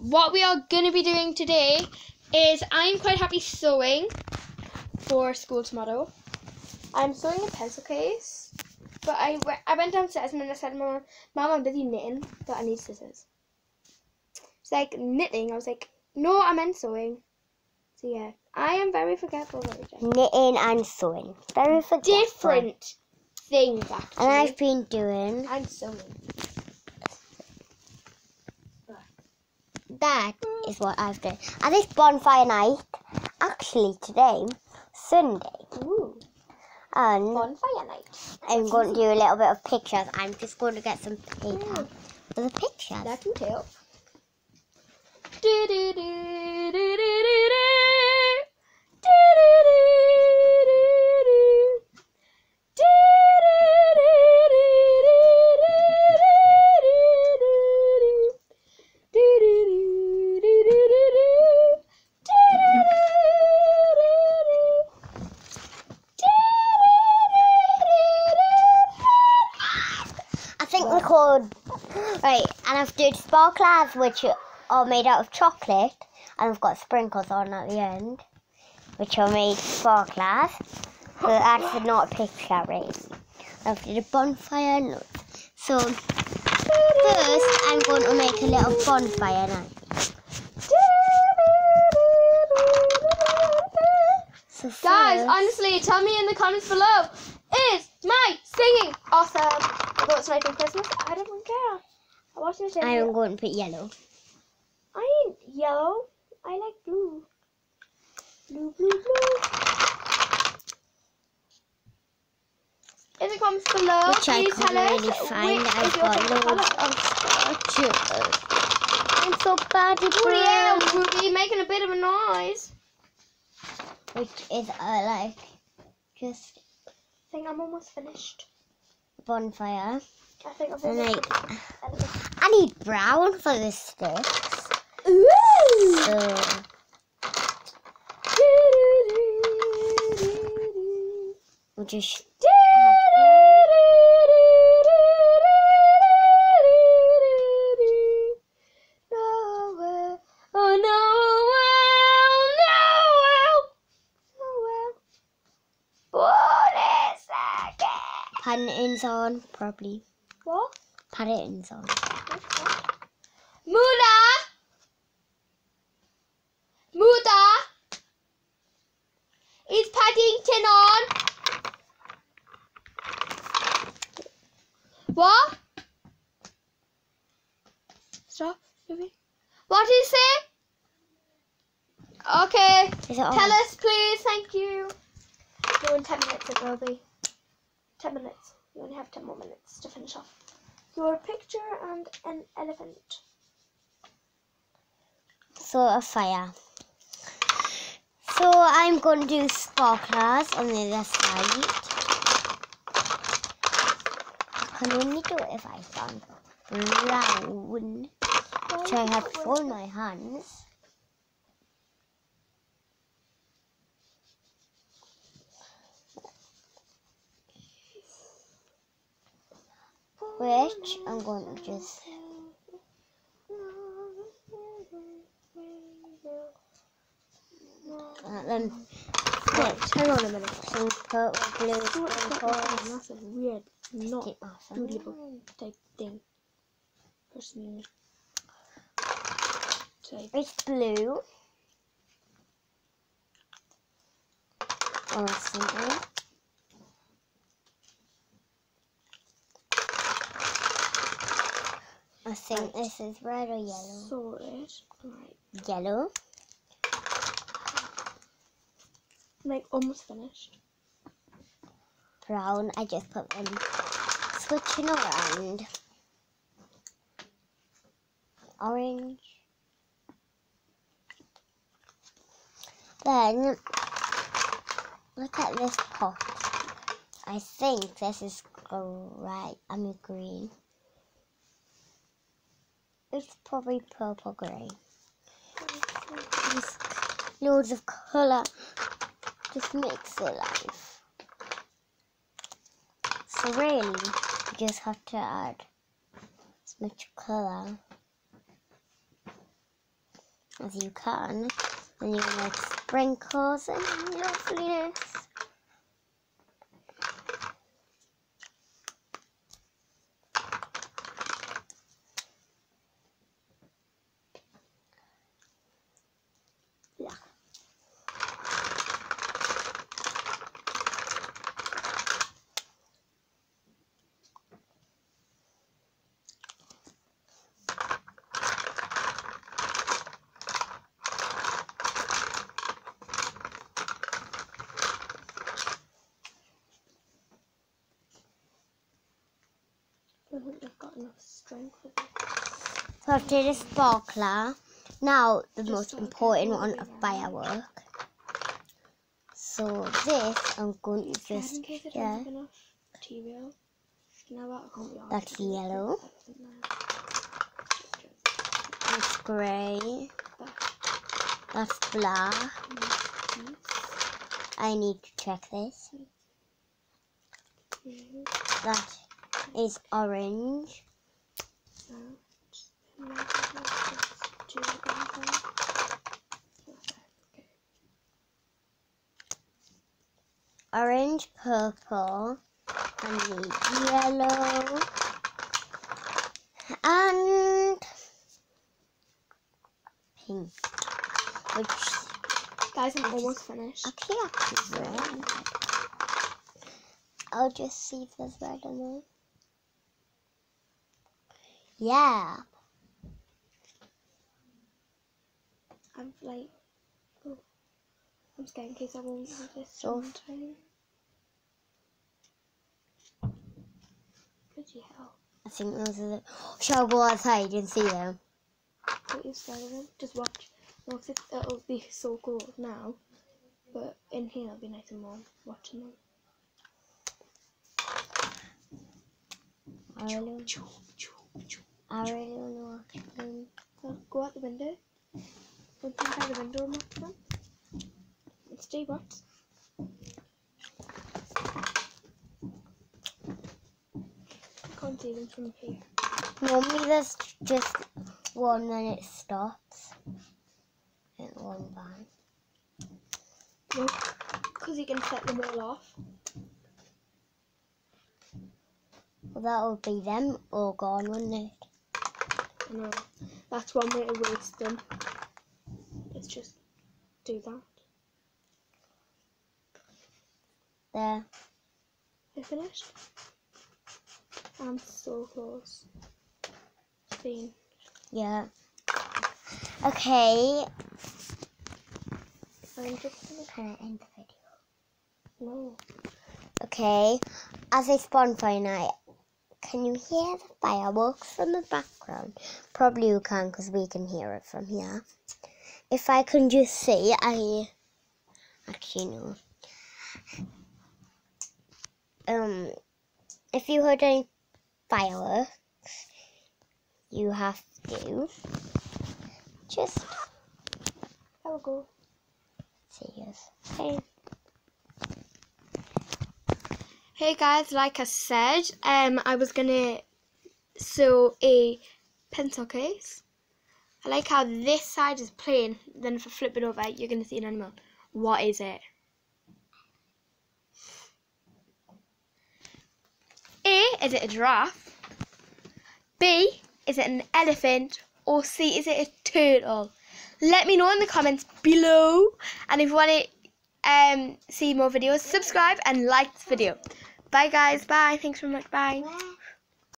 what we are going to be doing today is I'm quite happy sewing for school tomorrow. I'm sewing a pencil case, but I went downstairs and then I said, Mom, I'm busy knitting, but I need scissors. It's like knitting. I was like, no, I meant sewing. So yeah, I am very forgetful. Knitting and sewing. Very forgetful. Different things, actually. And I've been doing... I'm sewing. That is what I've done. And this bonfire night, actually today, Sunday. Ooh. And Bonfire night. I'm going to do a little bit of pictures. I'm just going to get some paper for the pictures. That can tell. Right, and I've done sparklers which are made out of chocolate, and I've got sprinkles on at the end, which are made sparklers. So that's not a picture, right? I've done a bonfire nuts. So first, I'm going to make a little bonfire night. So guys, honestly, tell me in the comments below, is my singing awesome? Although it's making Christmas, I don't care. I watch my TV. I'm going to put yellow. I ain't yellow. I like blue. Blue, blue, blue. In the comments below, which please tell us really find. which I've is your favorite colour. I'm so bad at Rudy, yeah, Rudy, making a bit of a noise. Which is like just. I think I'm almost finished. Bonfire. I think I'm And finished. I need brown for the sticks. Ooh. So we'll just. Pattern's on properly. What? Pattern's on. Muda! Muda! Is Paddington on? What? Stop, maybe. What is it? Okay. Is it on? Tell us, please. Thank you. No, in 10 minutes it will be. 10 minutes. You only have 10 more minutes to finish off your picture and an elephant. So a fire. So I'm going to do sparklers on the other side. I can only do it if I found brown, which I have before in my hands. Which I'm going to just then Hang on a minute. some purple, blue, sprinkles. That's a weird, not Stick off. doodleable type thing. Personally. Type. It's blue. Or something. I think this is red or yellow. Sorted. Right. Yellow. I'm like almost finished. Brown. I just put them switching around. Orange. Then look at this pot. I think this is green. It's probably purple grey. There's loads of colour. Just makes it life. So really, you just have to add as much colour as you can. And you can like sprinkles and loveliness. Yeah. I don't think I've got enough strength for this. So I've did a sparkler. Now the Just most so I can important hold one, it a around. firework. So this I'm going to Just in just case I don't have enough material. Now that I can't be arsed That's to do it, yellow. that isn't there. It's grey. That's black. I need to check this. That is orange. Orange, purple, and the yellow, and pink, which Guys, I'm almost finished. actually red. I'll just see if there's red in there. Yeah. I'm like, oh, I'm scared in case I won't have this So on time. Bloody hell. I think those are the... Shall I go outside and see them? Don't you scared of them? Just watch. No, 'cause it'll be so cold now. But in here it'll be nice and warm watching them. I really want to watch them. Well, go out the window. Don't think out the window and watch them. It's J Bots. I can't see them from here. Normally there's just one and it stops. And one bang. No, because you can set them all off. Well, that would be them all gone, wouldn't it? I know. That's one way to waste them. Let's just do that. There. I finished? I'm so close. Being. Yeah. Okay. I'm just Can I end the video? no. Okay. As it's bonfire night, can you hear the fireworks from the background? Probably you can, because we can hear it from here. If I can just see, I actually know. If you heard any fireworks, you have to just Have a go. see us. Okay. Hey guys, like I said, I was gonna sew a pencil case. I like how this side is plain, then if I flip it over, you're gonna see an animal. What is it? A, is it a giraffe? B, is it an elephant? Or C, is it a turtle? Let me know in the comments below. And if you want to see more videos, subscribe and like this video. Bye guys, bye. Thanks very much, bye.